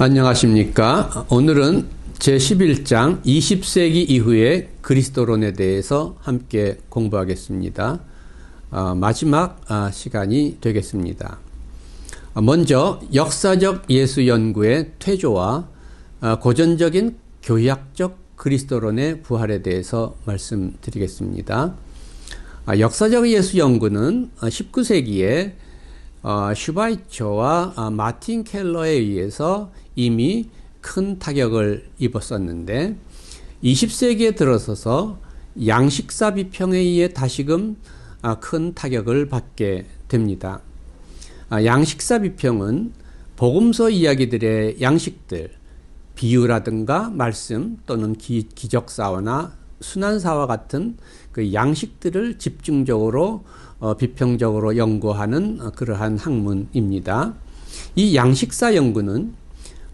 안녕하십니까. 오늘은 제11장 20세기 이후의 그리스도론에 대해서 함께 공부하겠습니다. 마지막 시간이 되겠습니다. 먼저 역사적 예수 연구의 퇴조와 고전적인 교리학적 그리스도론의 부활에 대해서 말씀드리겠습니다. 역사적 예수 연구는 19세기에 슈바이처와 마틴 켈러에 의해서 이미 큰 타격을 입었었는데 20세기에 들어서서 양식사 비평에 의해 다시금 큰 타격을 받게 됩니다. 양식사 비평은 복음서 이야기들의 양식들, 비유라든가 말씀 또는 기적사화나 순환사와 같은 그 양식들을 집중적으로 비평적으로 연구하는 그러한 학문입니다. 이 양식사 연구는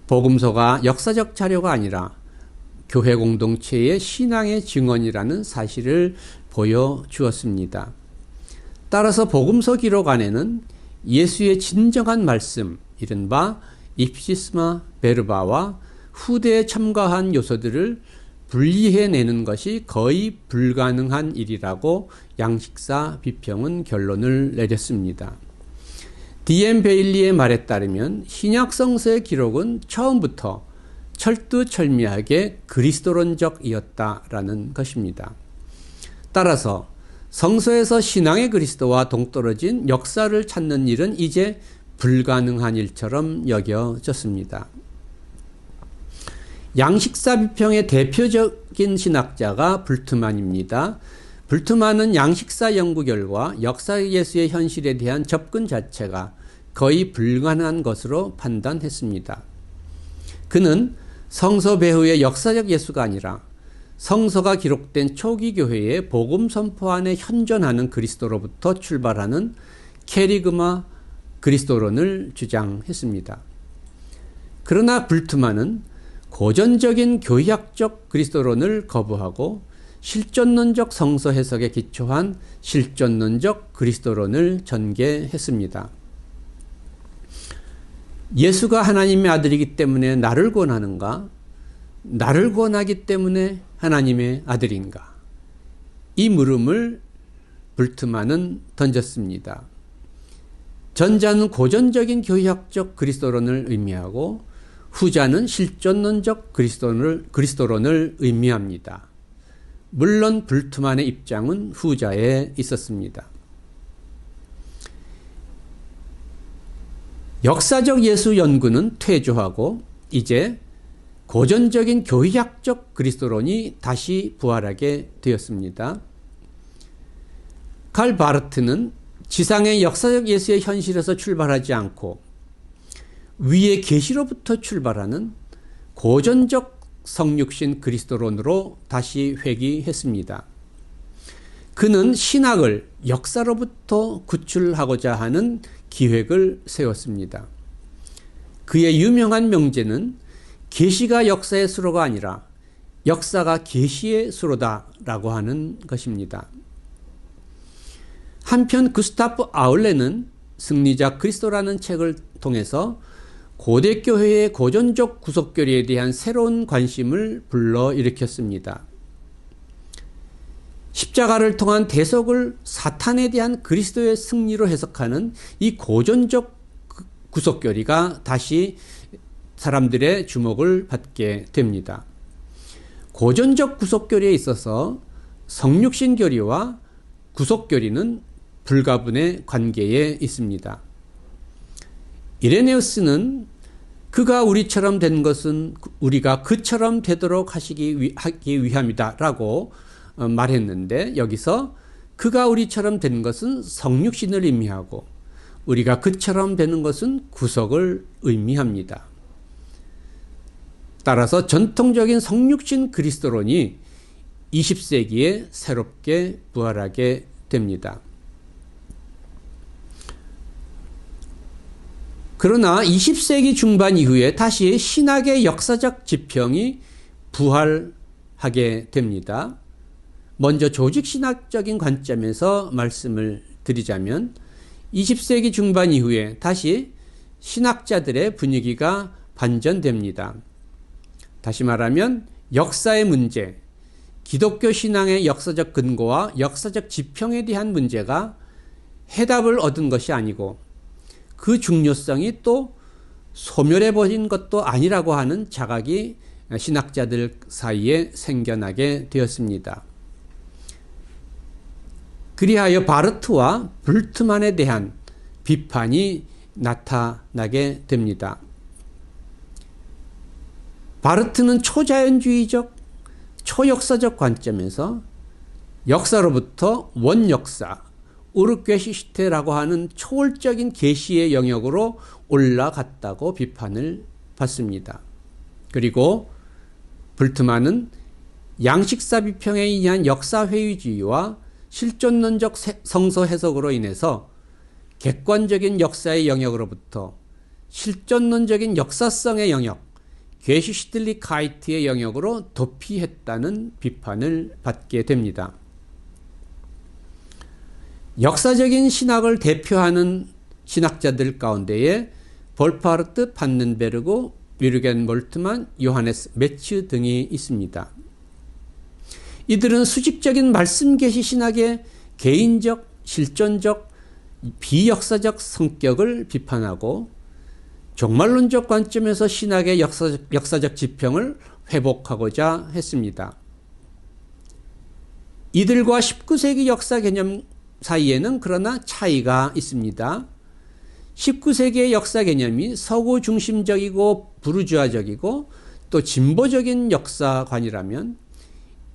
복음서가 역사적 자료가 아니라 교회 공동체의 신앙의 증언이라는 사실을 보여주었습니다. 따라서 복음서 기록 안에는 예수의 진정한 말씀, 이른바 입시스마 베르바와 후대에 첨가한 요소들을 분리해내는 것이 거의 불가능한 일이라고 양식사 비평은 결론을 내렸습니다. D.M. 베일리의 말에 따르면 신약 성서의 기록은 처음부터 철두철미하게 그리스도론적이었다라는 것입니다. 따라서 성서에서 신앙의 그리스도와 동떨어진 역사를 찾는 일은 이제 불가능한 일처럼 여겨졌습니다. 양식사 비평의 대표적인 신학자가 불트만입니다. 불트만은 양식사 연구 결과 역사 예수의 현실에 대한 접근 자체가 거의 불가능한 것으로 판단했습니다. 그는 성서 배후의 역사적 예수가 아니라 성서가 기록된 초기 교회의 복음 선포 안에 현존하는 그리스도로부터 출발하는 캐리그마 그리스도론을 주장했습니다. 그러나 불트만은 고전적인 교리학적 그리스도론을 거부하고 실존론적 성서 해석에 기초한 실존론적 그리스도론을 전개했습니다. 예수가 하나님의 아들이기 때문에 나를 구원하는가? 나를 구원하기 때문에 하나님의 아들인가? 이 물음을 불트만은 던졌습니다. 전자는 고전적인 교리학적 그리스도론을 의미하고 후자는 실존론적 그리스도론을 의미합니다. 물론 불트만의 입장은 후자에 있었습니다. 역사적 예수 연구는 퇴조하고 이제 고전적인 교리학적 그리스도론이 다시 부활하게 되었습니다. 칼 바르트는 지상의 역사적 예수의 현실에서 출발하지 않고 위의 계시로부터 출발하는 고전적 성육신 그리스도론으로 다시 회귀했습니다. 그는 신학을 역사로부터 구출하고자 하는 기획을 세웠습니다. 그의 유명한 명제는 계시가 역사의 수로가 아니라 역사가 계시의 수로다라고 하는 것입니다. 한편 구스타프 아울레는 승리자 그리스도라는 책을 통해서 고대 교회의 고전적 구속교리에 대한 새로운 관심을 불러일으켰습니다. 십자가를 통한 대속을 사탄에 대한 그리스도의 승리로 해석하는 이 고전적 구속교리가 다시 사람들의 주목을 받게 됩니다. 고전적 구속교리에 있어서 성육신교리와 구속교리는 불가분의 관계에 있습니다. 이레네우스는 그가 우리처럼 된 것은 우리가 그처럼 되도록 하기 위함이다 라고 말했는데 여기서 그가 우리처럼 된 것은 성육신을 의미하고 우리가 그처럼 되는 것은 구속을 의미합니다. 따라서 전통적인 성육신 그리스도론이 20세기에 새롭게 부활하게 됩니다. 그러나 20세기 중반 이후에 다시 신학의 역사적 지평이 부활하게 됩니다. 먼저 조직신학적인 관점에서 말씀을 드리자면 20세기 중반 이후에 다시 신학자들의 분위기가 반전됩니다. 다시 말하면 역사의 문제, 기독교 신앙의 역사적 근거와 역사적 지평에 대한 문제가 해답을 얻은 것이 아니고 그 중요성이 또 소멸해버린 것도 아니라고 하는 자각이 신학자들 사이에 생겨나게 되었습니다. 그리하여 바르트와 불트만에 대한 비판이 나타나게 됩니다. 바르트는 초자연주의적, 초역사적 관점에서 역사로부터 원역사, 우르케시슈테라고 하는 초월적인 계시의 영역으로 올라갔다고 비판을 받습니다. 그리고 불트만은 양식사 비평에 의한 역사회의주의와 실존론적 성서 해석으로 인해서 객관적인 역사의 영역으로부터 실존론적인 역사성의 영역, 게슈슈틀리카이트의 영역으로 도피했다는 비판을 받게 됩니다. 역사적인 신학을 대표하는 신학자들 가운데에 볼파르트, 판넨베르그, 위르겐 몰트만, 요하네스 메츠 등이 있습니다. 이들은 수직적인 말씀 계시 신학의 개인적, 실존적, 비역사적 성격을 비판하고 종말론적 관점에서 신학의 역사적 지평을 회복하고자 했습니다. 이들과 19세기 역사 개념 사이에는 그러나 차이가 있습니다. 19세기의 역사 개념이 서구 중심적이고 부르주아적이고 또 진보적인 역사관이라면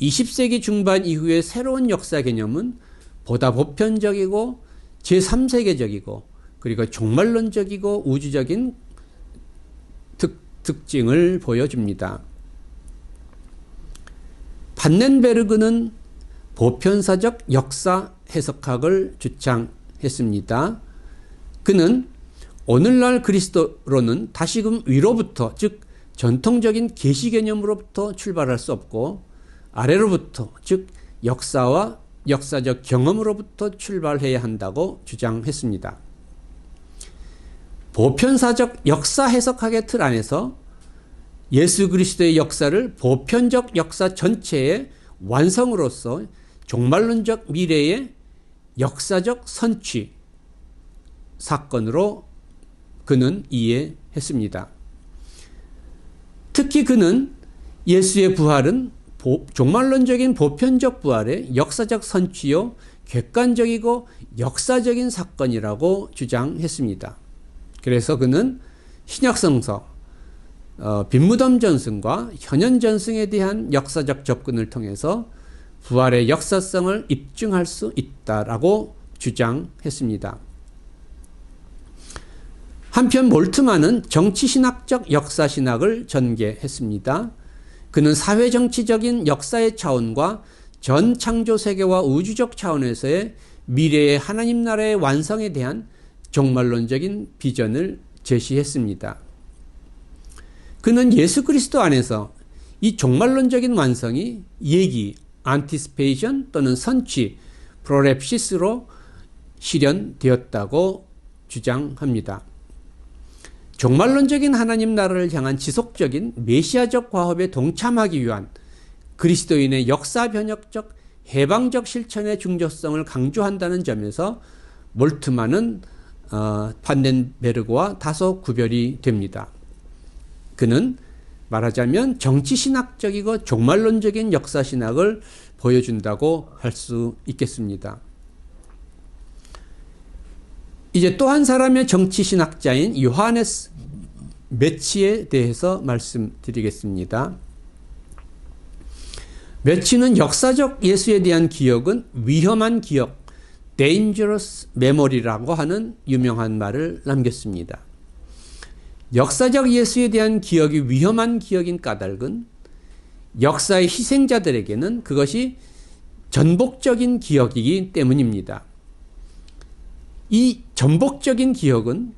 20세기 중반 이후의 새로운 역사 개념은 보다 보편적이고 제3세계적이고 그리고 종말론적이고 우주적인 특징을 보여줍니다. 판넨베르그는 보편사적 역사 해석학을 주창했습니다. 그는 오늘날 그리스도로는 다시금 위로부터, 즉 전통적인 계시 개념으로부터 출발할 수 없고 아래로부터, 즉 역사와 역사적 경험으로부터 출발해야 한다고 주장했습니다. 보편사적 역사 해석학의 틀 안에서 예수 그리스도의 역사를 보편적 역사 전체의 완성으로서 종말론적 미래의 역사적 선취 사건으로 그는 이해했습니다. 특히 그는 예수의 부활은 종말론적인 보편적 부활의 역사적 선취요 객관적이고 역사적인 사건이라고 주장했습니다. 그래서 그는 신약성서 빈무덤 전승과 현현 전승에 대한 역사적 접근을 통해서 부활의 역사성을 입증할 수 있다라고 주장했습니다. 한편 몰트만은 정치신학적 역사신학을 전개했습니다. 그는 사회정치적인 역사의 차원과 전 창조세계와 우주적 차원에서의 미래의 하나님 나라의 완성에 대한 종말론적인 비전을 제시했습니다. 그는 예수 그리스도 안에서 이 종말론적인 완성이 예기, 안티스페이션 또는 선취, 프로랩시스로 실현되었다고 주장합니다. 종말론적인 하나님 나라를 향한 지속적인 메시아적 과업에 동참하기 위한 그리스도인의 역사 변혁적, 해방적 실천의 중요성을 강조한다는 점에서 몰트만은 판넨베르그와 다소 구별이 됩니다. 그는 말하자면 정치신학적이고 종말론적인 역사신학을 보여준다고 할 수 있겠습니다. 이제 또 한 사람의 정치신학자인 요하네스 메츠에 대해서 말씀드리겠습니다. 메츠는 역사적 예수에 대한 기억은 위험한 기억, dangerous memory라고 하는 유명한 말을 남겼습니다. 역사적 예수에 대한 기억이 위험한 기억인 까닭은 역사의 희생자들에게는 그것이 전복적인 기억이기 때문입니다. 이 전복적인 기억은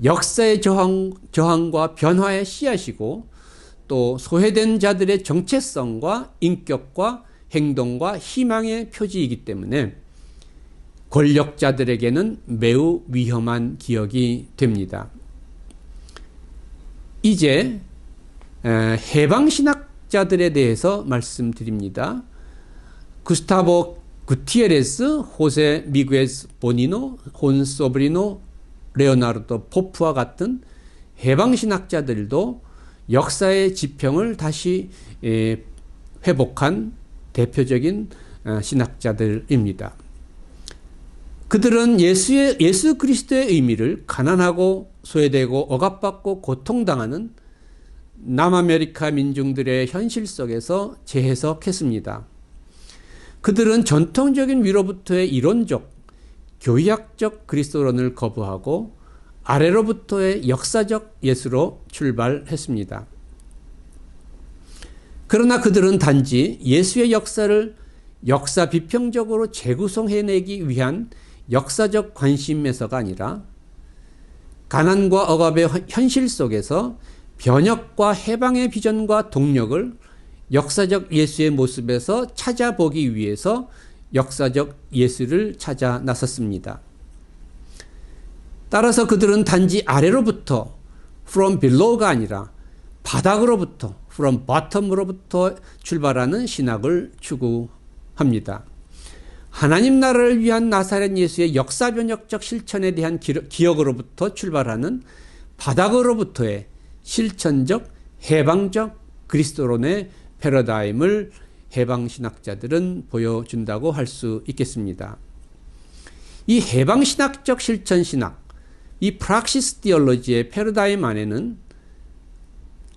역사의 저항과 변화의 씨앗이고 또 소외된 자들의 정체성과 인격과 행동과 희망의 표지이기 때문에 권력자들에게는 매우 위험한 기억이 됩니다. 이제 해방신학자들에 대해서 말씀드립니다. 구스타보 구티에레스, 호세 미구에스 보니노, 혼 소브리노, 레오나르도 포프와 같은 해방신학자들도 역사의 지평을 다시 회복한 대표적인 신학자들입니다. 그들은 예수 그리스도의 의미를 가난하고 소외되고 억압받고 고통당하는 남아메리카 민중들의 현실 속에서 재해석했습니다. 그들은 전통적인 위로부터의 이론적, 교의학적 그리스도론을 거부하고 아래로부터의 역사적 예수로 출발했습니다. 그러나 그들은 단지 예수의 역사를 역사 비평적으로 재구성해내기 위한 역사적 관심에서가 아니라 가난과 억압의 현실 속에서 변혁과 해방의 비전과 동력을 역사적 예수의 모습에서 찾아보기 위해서 역사적 예수를 찾아 나섰습니다. 따라서 그들은 단지 아래로부터 from below가 아니라 바닥으로부터 from bottom으로부터 출발하는 신학을 추구합니다. 하나님 나라를 위한 나사렛 예수의 역사 변혁적 실천에 대한 기억으로부터 출발하는 바닥으로부터의 실천적 해방적 그리스도론의 패러다임을 해방신학자들은 보여준다고 할 수 있겠습니다. 이 해방신학적 실천신학, 이 프락시스 디올로지의 패러다임 안에는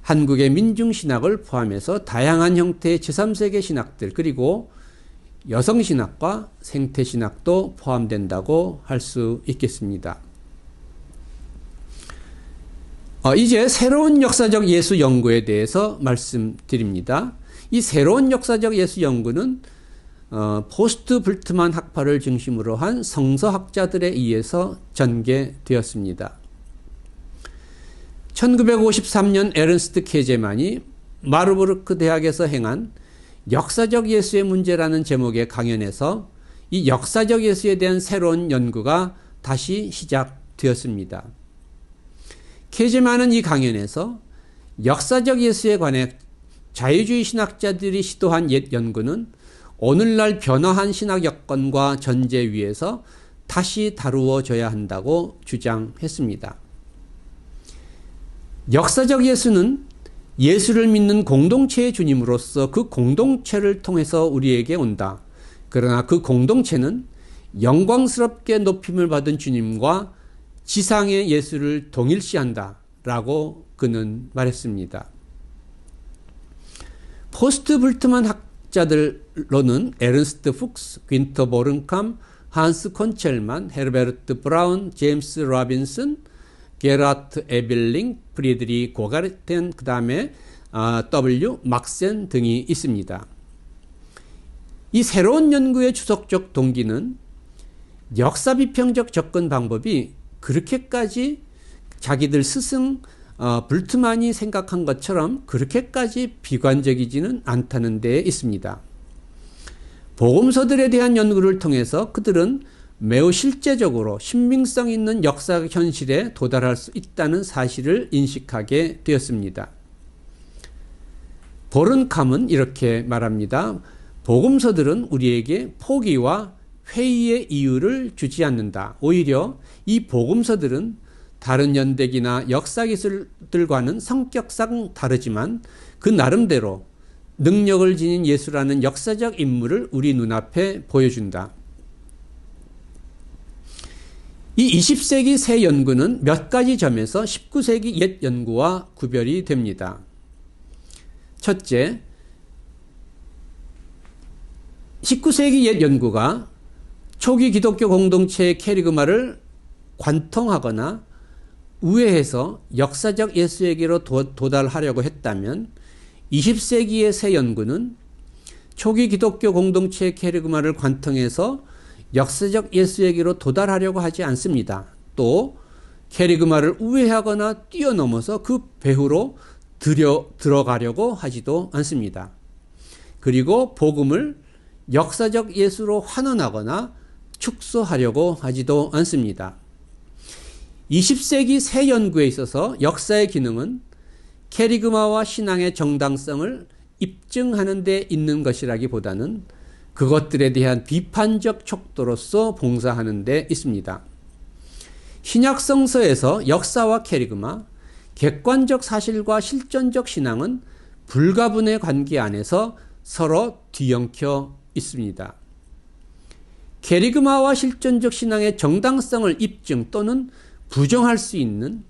한국의 민중신학을 포함해서 다양한 형태의 제3세계 신학들 그리고 여성신학과 생태신학도 포함된다고 할 수 있겠습니다. 이제 새로운 역사적 예수 연구에 대해서 말씀드립니다. 이 새로운 역사적 예수 연구는 포스트 불트만 학파를 중심으로 한 성서학자들에 의해서 전개되었습니다. 1953년 에른스트 케제만이 마르부르크 대학에서 행한 역사적 예수의 문제라는 제목의 강연에서 이 역사적 예수에 대한 새로운 연구가 다시 시작되었습니다. 케제만은 이 강연에서 역사적 예수에 관해 자유주의 신학자들이 시도한 옛 연구는 오늘날 변화한 신학 여건과 전제 위에서 다시 다루어져야 한다고 주장했습니다. 역사적 예수는 예수를 믿는 공동체의 주님으로서 그 공동체를 통해서 우리에게 온다. 그러나 그 공동체는 영광스럽게 높임을 받은 주님과 지상의 예수를 동일시한다 라고 그는 말했습니다. 포스트 불트만 학자들로는 에른스트 푹스, 윈터 보른캄, 한스 콘첼만, 헤르베르트 브라운, 제임스 로빈슨, 게라트 에빌링, 프리드리 고가르텐, 그 다음에 W. 막센 등이 있습니다. 이 새로운 연구의 주석적 동기는 역사 비평적 접근 방법이 그렇게까지 자기들 스승 불트만이 생각한 것처럼 그렇게까지 비관적이지는 않다는 데에 있습니다. 복음서들에 대한 연구를 통해서 그들은 매우 실제적으로 신빙성 있는 역사 현실에 도달할 수 있다는 사실을 인식하게 되었습니다. 보른캄은 이렇게 말합니다. 복음서들은 우리에게 포기와 회의의 이유를 주지 않는다. 오히려 이 복음서들은 다른 연대기나 역사기술들과는 성격상 다르지만 그 나름대로 능력을 지닌 예수라는 역사적 인물을 우리 눈앞에 보여준다. 이 20세기 새 연구는 몇 가지 점에서 19세기 옛 연구와 구별이 됩니다. 첫째, 19세기 옛 연구가 초기 기독교 공동체의 캐리그마를 관통하거나 우회해서 역사적 예수에게로 도달하려고 했다면 20세기의 새 연구는 초기 기독교 공동체의 캐리그마를 관통해서 역사적 예수에게로 도달하려고 하지 않습니다. 또 캐리그마를 우회하거나 뛰어넘어서 그 배후로 들어가려고 하지도 않습니다. 그리고 복음을 역사적 예수로 환원하거나 축소하려고 하지도 않습니다. 20세기 새 연구에 있어서 역사의 기능은 케리그마와 신앙의 정당성을 입증하는 데 있는 것이라기보다는 그것들에 대한 비판적 촉도로서 봉사하는 데 있습니다. 신약 성서에서 역사와 케리그마, 객관적 사실과 실존적 신앙은 불가분의 관계 안에서 서로 뒤엉켜 있습니다. 케리그마와 실존적 신앙의 정당성을 입증 또는 부정할 수 있는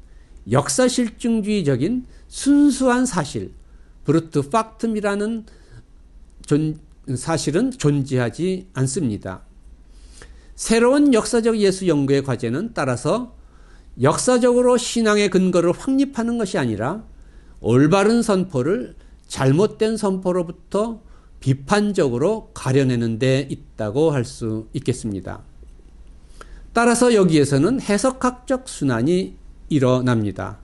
역사실증주의적인 순수한 사실, 브루트 팍툼이라는 사실은 존재하지 않습니다. 새로운 역사적 예수 연구의 과제는 따라서 역사적으로 신앙의 근거를 확립하는 것이 아니라 올바른 선포를 잘못된 선포로부터 비판적으로 가려내는 데 있다고 할 수 있겠습니다. 따라서 여기에서는 해석학적 순환이 일어납니다.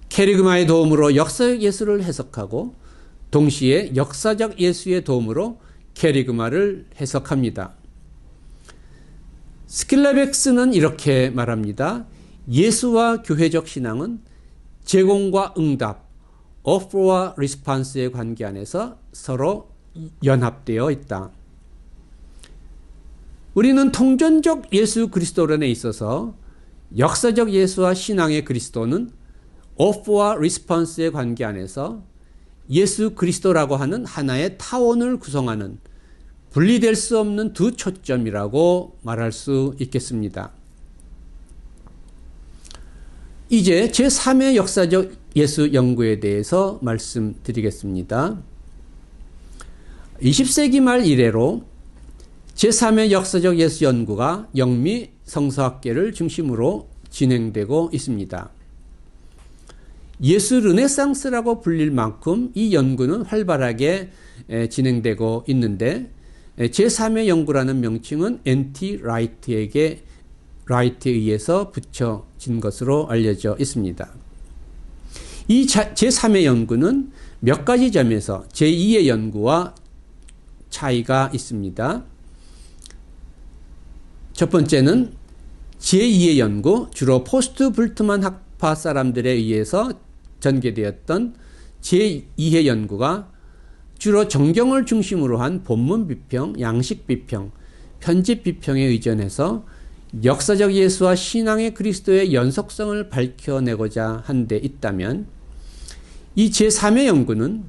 케리그마의 도움으로 역사적 예수를 해석하고 동시에 역사적 예수의 도움으로 케리그마를 해석합니다. 스킬레백스는 이렇게 말합니다. 예수와 교회적 신앙은 제공과 응답, offer와 response의 관계 안에서 서로 연합되어 있다. 우리는 통전적 예수 그리스도론에 있어서 역사적 예수와 신앙의 그리스도는 offer와 response의 관계 안에서 예수 그리스도라고 하는 하나의 타원을 구성하는 분리될 수 없는 두 초점이라고 말할 수 있겠습니다. 이제 제3의 역사적 예수 연구에 대해서 말씀드리겠습니다. 20세기 말 이래로 제3의 역사적 예수 연구가 영미 성서학계를 중심으로 진행되고 있습니다. 예수 르네상스라고 불릴 만큼 이 연구는 활발하게 진행되고 있는데 제3의 연구라는 명칭은 N.T. 라이트에 의해서 붙여진 것으로 알려져 있습니다. 이 제3의 연구는 몇 가지 점에서 제2의 연구와 차이가 있습니다. 첫 번째는 제2의 연구, 주로 포스트 불트만 학파 사람들에 의해서 전개되었던 제2의 연구가 주로 정경을 중심으로 한 본문 비평, 양식 비평, 편집 비평에 의존해서 역사적 예수와 신앙의 그리스도의 연속성을 밝혀내고자 한 데 있다면 이 제3의 연구는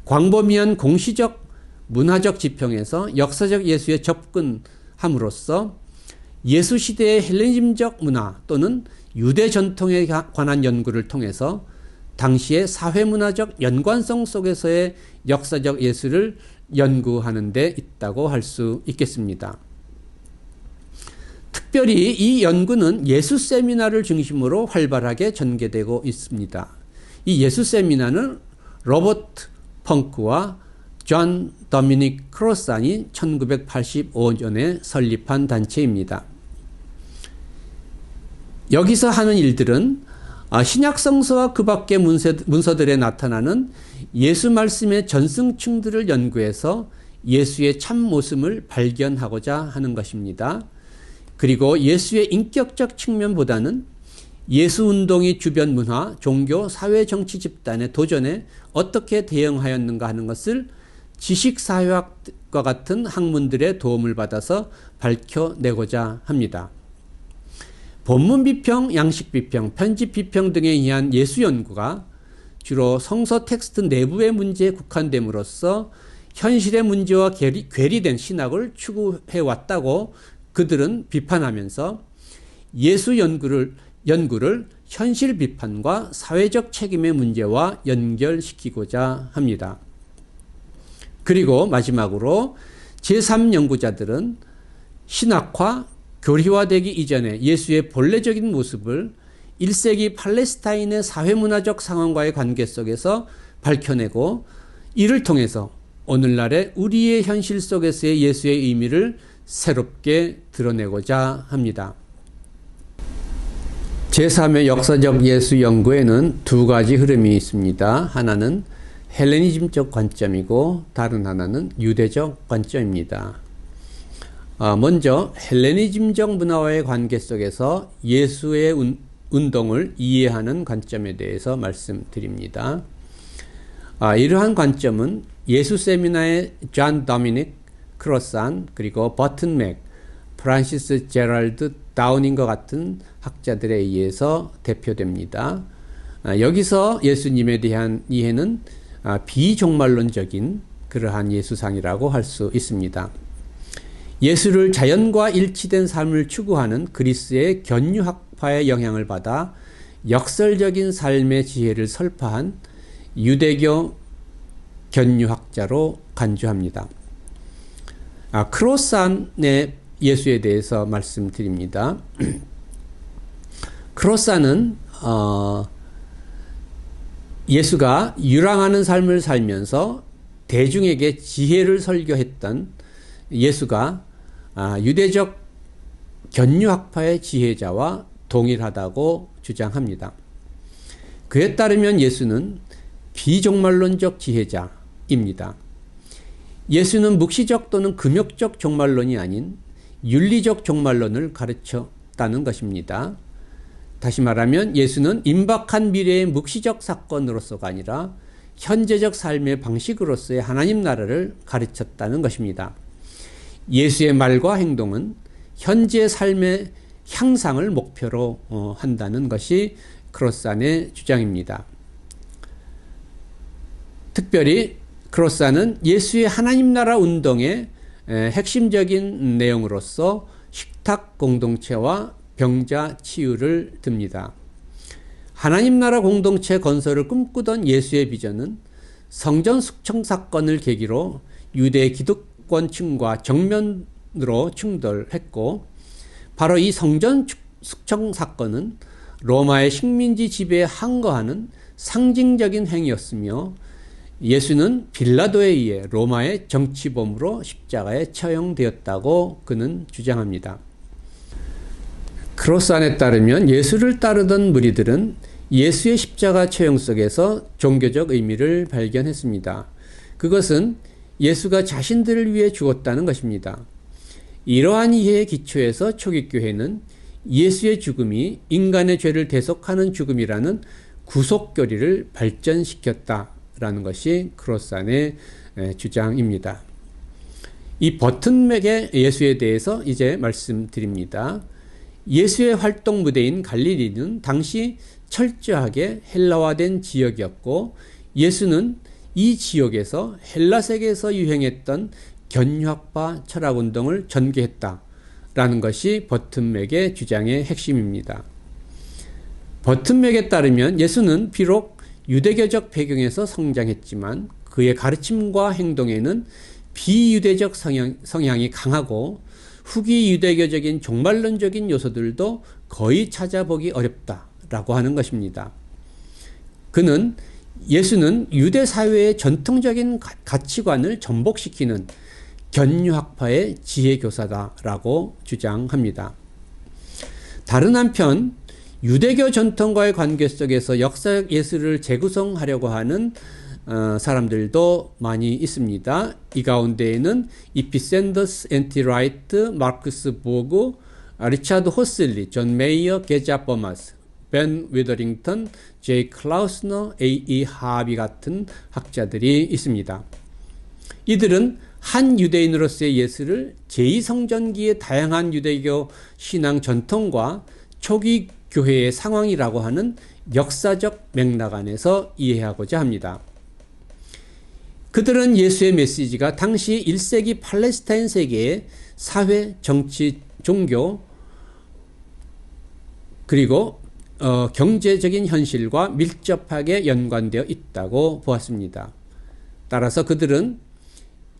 광범위한 공시적 문화적 지평에서 역사적 예수에 접근함으로써 예수 시대의 헬레니즘적 문화 또는 유대 전통에 관한 연구를 통해서 당시의 사회문화적 연관성 속에서의 역사적 예수를 연구하는 데 있다고 할 수 있겠습니다. 특별히 이 연구는 예수 세미나를 중심으로 활발하게 전개되고 있습니다. 이 예수 세미나는 로버트 펑크와 존 도미닉 크로산이 1985년에 설립한 단체입니다. 여기서 하는 일들은 신약 성서와 그 밖의 문서들에 나타나는 예수 말씀의 전승층들을 연구해서 예수의 참 모습을 발견하고자 하는 것입니다. 그리고 예수의 인격적 측면보다는 예수 운동이 주변 문화, 종교, 사회, 정치 집단의 도전에 어떻게 대응하였는가 하는 것을 지식사회학과 같은 학문들의 도움을 받아서 밝혀내고자 합니다. 본문 비평, 양식 비평, 편집 비평 등에 의한 예수 연구가 주로 성서 텍스트 내부의 문제에 국한됨으로써 현실의 문제와 괴리된 신학을 추구해왔다고 그들은 비판하면서 예수 연구를 현실 비판과 사회적 책임의 문제와 연결시키고자 합니다. 그리고 마지막으로 제3연구자들은 신학화, 교리화되기 이전에 예수의 본래적인 모습을 1세기 팔레스타인의 사회문화적 상황과의 관계 속에서 밝혀내고 이를 통해서 오늘날의 우리의 현실 속에서의 예수의 의미를 새롭게 드러내고자 합니다. 제3의 역사적 예수 연구에는 두 가지 흐름이 있습니다. 하나는 헬레니즘적 관점이고 다른 하나는 유대적 관점입니다. 먼저 헬레니즘적 문화와의 관계 속에서 예수의 운동을 이해하는 관점에 대해서 말씀드립니다. 이러한 관점은 예수 세미나의 존 도미닉 크로산, 그리고 버튼 맥, 프란시스 제럴드 다우닝과 같은 학자들에 의해서 대표됩니다. 여기서 예수님에 대한 이해는 비종말론적인 그러한 예수상이라고 할 수 있습니다. 예수를 자연과 일치된 삶을 추구하는 그리스의 견유학파의 영향을 받아 역설적인 삶의 지혜를 설파한 유대교 견유학자로 간주합니다. 크로산의 예수에 대해서 말씀드립니다. 크로산은 예수가 유랑하는 삶을 살면서 대중에게 지혜를 설교했던 예수가 유대적 견유학파의 지혜자와 동일하다고 주장합니다. 그에 따르면 예수는 비종말론적 지혜자입니다. 예수는 묵시적 또는 금욕적 종말론이 아닌 윤리적 종말론을 가르쳤다는 것입니다. 다시 말하면 예수는 임박한 미래의 묵시적 사건으로서가 아니라 현재적 삶의 방식으로서의 하나님 나라를 가르쳤다는 것입니다. 예수의 말과 행동은 현재 삶의 향상을 목표로 한다는 것이 크로산의 주장입니다. 특별히 크로산은 예수의 하나님 나라 운동의 핵심적인 내용으로서 식탁 공동체와 병자 치유를 듭니다. 하나님 나라 공동체 건설을 꿈꾸던 예수의 비전은 성전 숙청 사건을 계기로 유대 기득권층과 정면으로 충돌했고, 바로 이 성전 숙청 사건은 로마의 식민지 지배에 항거하는 상징적인 행위였으며, 예수는 빌라도에 의해 로마의 정치범으로 십자가에 처형되었다고 그는 주장합니다. 크로산에 따르면 예수를 따르던 무리들은 예수의 십자가 처형 속에서 종교적 의미를 발견했습니다. 그것은 예수가 자신들을 위해 죽었다는 것입니다. 이러한 이해의 기초에서 초기교회는 예수의 죽음이 인간의 죄를 대속하는 죽음이라는 구속교리를 발전시켰다라는 것이 크로산의 주장입니다. 이 버튼맥의 예수에 대해서 이제 말씀드립니다. 예수의 활동 무대인 갈릴리는 당시 철저하게 헬라화된 지역이었고, 예수는 이 지역에서 헬라 세계에서 유행했던 견유학파 철학운동을 전개했다라는 것이 버튼맥의 주장의 핵심입니다. 버튼맥에 따르면 예수는 비록 유대교적 배경에서 성장했지만 그의 가르침과 행동에는 비유대적 성향이 강하고 후기 유대교적인 종말론적인 요소들도 거의 찾아보기 어렵다라고 하는 것입니다. 그는 예수는 유대 사회의 전통적인 가치관을 전복시키는 견유학파의 지혜교사다라고 주장합니다. 다른 한편 유대교 전통과의 관계 속에서 역사적 예수를 재구성하려고 하는 사람들도 많이 있습니다. 이 가운데에는 이피센더스 엔티라이트, 마크스 보그, 리차드 호슬리, 존 메이어, 게자 버마스, 벤 위더링턴, 제이 클라우스너, A.E. 하비 같은 학자들이 있습니다. 이들은 한 유대인으로서의 예수를 제2성전기의 다양한 유대교 신앙 전통과 초기 교회의 상황이라고 하는 역사적 맥락 안에서 이해하고자 합니다. 그들은 예수의 메시지가 당시 1세기 팔레스타인 세계의 사회, 정치, 종교, 그리고 경제적인 현실과 밀접하게 연관되어 있다고 보았습니다. 따라서 그들은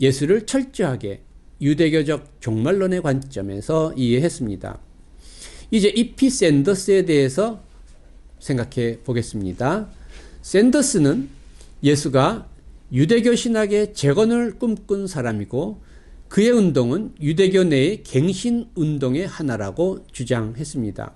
예수를 철저하게 유대교적 종말론의 관점에서 이해했습니다. 이제 E.P. 샌더스에 대해서 생각해 보겠습니다. 샌더스는 예수가 유대교 신학의 재건을 꿈꾼 사람이고, 그의 운동은 유대교 내의 갱신 운동의 하나라고 주장했습니다.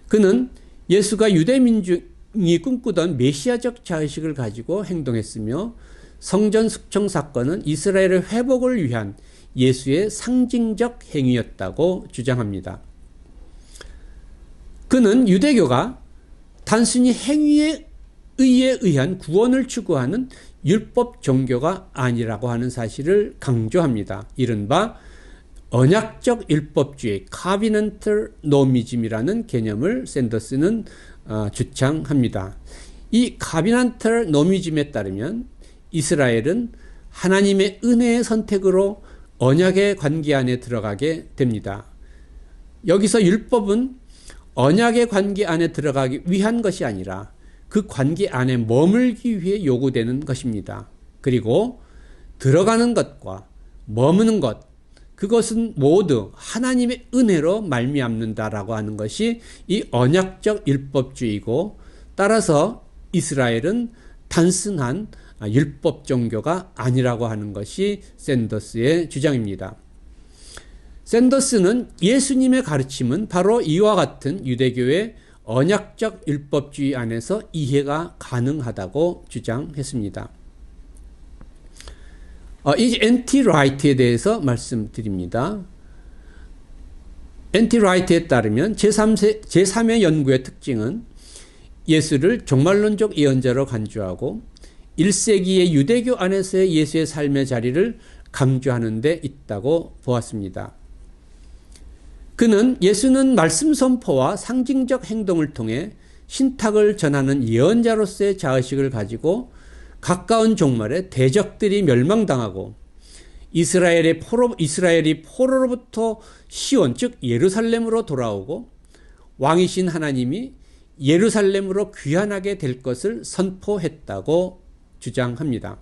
그는 예수가 유대 민중이 꿈꾸던 메시아적 자의식을 가지고 행동했으며, 성전 숙청 사건은 이스라엘의 회복을 위한 예수의 상징적 행위였다고 주장합니다. 그는 유대교가 단순히 행위에 의한 구원을 추구하는 율법 종교가 아니라고 하는 사실을 강조합니다. 이른바 언약적 율법주의 (covenantal nomism이라는 개념을 샌더스는 주창합니다. 이 (covenantal nomism에 따르면 이스라엘은 하나님의 은혜의 선택으로 언약의 관계 안에 들어가게 됩니다. 여기서 율법은 언약의 관계 안에 들어가기 위한 것이 아니라 그 관계 안에 머물기 위해 요구되는 것입니다. 그리고 들어가는 것과 머무는 것, 그것은 모두 하나님의 은혜로 말미암는다라고 하는 것이 이 언약적 율법주의고, 따라서 이스라엘은 단순한 율법 종교가 아니라고 하는 것이 샌더스의 주장입니다. 샌더스는 예수님의 가르침은 바로 이와 같은 유대교의 언약적 율법주의 안에서 이해가 가능하다고 주장했습니다. 이제 N.T. 라이트에 대해서 말씀드립니다. N.T. 라이트에 따르면 제3의 연구의 특징은 예수를 종말론적 예언자로 간주하고 1세기의 유대교 안에서의 예수의 삶의 자리를 강조하는 데 있다고 보았습니다. 그는 예수는 말씀 선포와 상징적 행동을 통해 신탁을 전하는 예언자로서의 자의식을 가지고 가까운 종말에 대적들이 멸망당하고 이스라엘이 포로로부터 시온 즉 예루살렘으로 돌아오고 왕이신 하나님이 예루살렘으로 귀환하게 될 것을 선포했다고 주장합니다.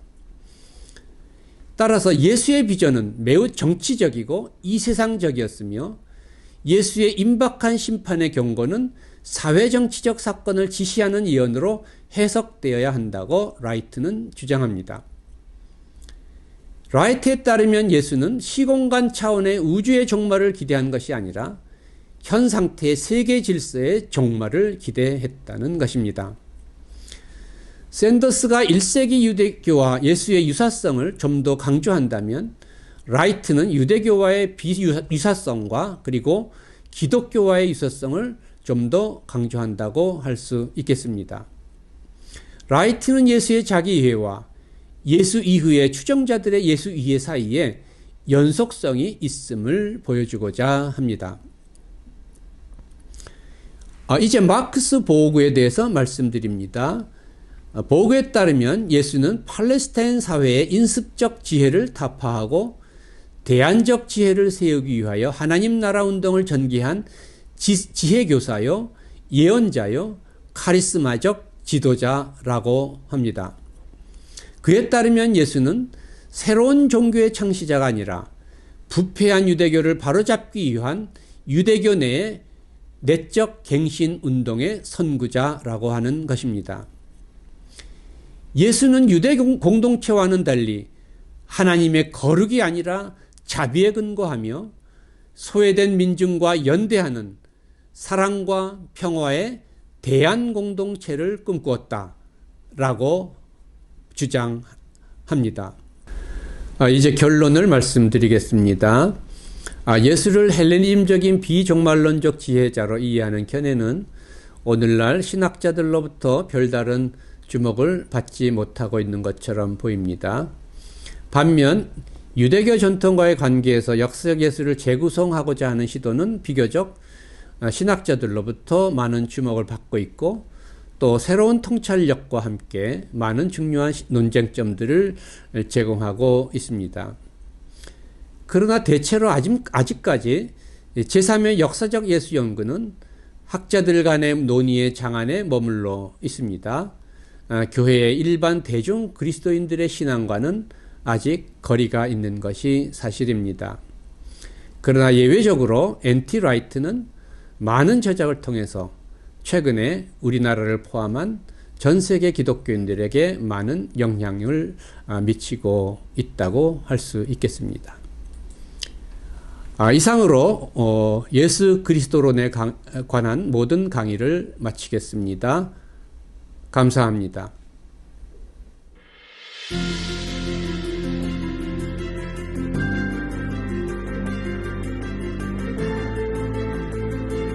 따라서 예수의 비전은 매우 정치적이고 이세상적이었으며 예수의 임박한 심판의 경고는 사회정치적 사건을 지시하는 예언으로 해석되어야 한다고 라이트는 주장합니다. 라이트에 따르면 예수는 시공간 차원의 우주의 종말을 기대한 것이 아니라 현 상태의 세계 질서의 종말을 기대했다는 것입니다. 샌더스가 1세기 유대교와 예수의 유사성을 좀 더 강조한다면 라이트는 유대교와의 비유사성과 그리고 기독교와의 유사성을 좀 더 강조한다고 할 수 있겠습니다. 라이트는 예수의 자기 이해와 예수 이후의 추종자들의 예수 이해 사이에 연속성이 있음을 보여주고자 합니다. 이제 마크스 보그에 대해서 말씀드립니다. 보그에 따르면 예수는 팔레스타인 사회의 인습적 지혜를 타파하고 대안적 지혜를 세우기 위하여 하나님 나라 운동을 전개한 지혜교사요, 예언자요, 카리스마적 지도자라고 합니다. 그에 따르면 예수는 새로운 종교의 창시자가 아니라 부패한 유대교를 바로잡기 위한 유대교 내의 내적 갱신 운동의 선구자라고 하는 것입니다. 예수는 유대 공동체와는 달리 하나님의 거룩이 아니라 자비에 근거하며 소외된 민중과 연대하는 사랑과 평화의 대안 공동체를 꿈꾸었다라고 주장합니다. 이제 결론을 말씀드리겠습니다. 예수를 헬레니즘적인 비종말론적 지혜자로 이해하는 견해는 오늘날 신학자들로부터 별다른 주목을 받지 못하고 있는 것처럼 보입니다. 반면 유대교 전통과의 관계에서 역사적 예수를 재구성하고자 하는 시도는 비교적 신학자들로부터 많은 주목을 받고 있고 또 새로운 통찰력과 함께 많은 중요한 논쟁점들을 제공하고 있습니다. 그러나 대체로 아직까지 제3의 역사적 예수 연구는 학자들 간의 논의의 장안에 머물러 있습니다. 교회의 일반 대중 그리스도인들의 신앙과는 아직 거리가 있는 것이 사실입니다. 그러나 예외적으로 N.T. 라이트는 많은 저작을 통해서 최근에 우리나라를 포함한 전 세계 기독교인들에게 많은 영향을 미치고 있다고 할 수 있겠습니다. 이상으로 예수 그리스도론에 관한 모든 강의를 마치겠습니다. 감사합니다.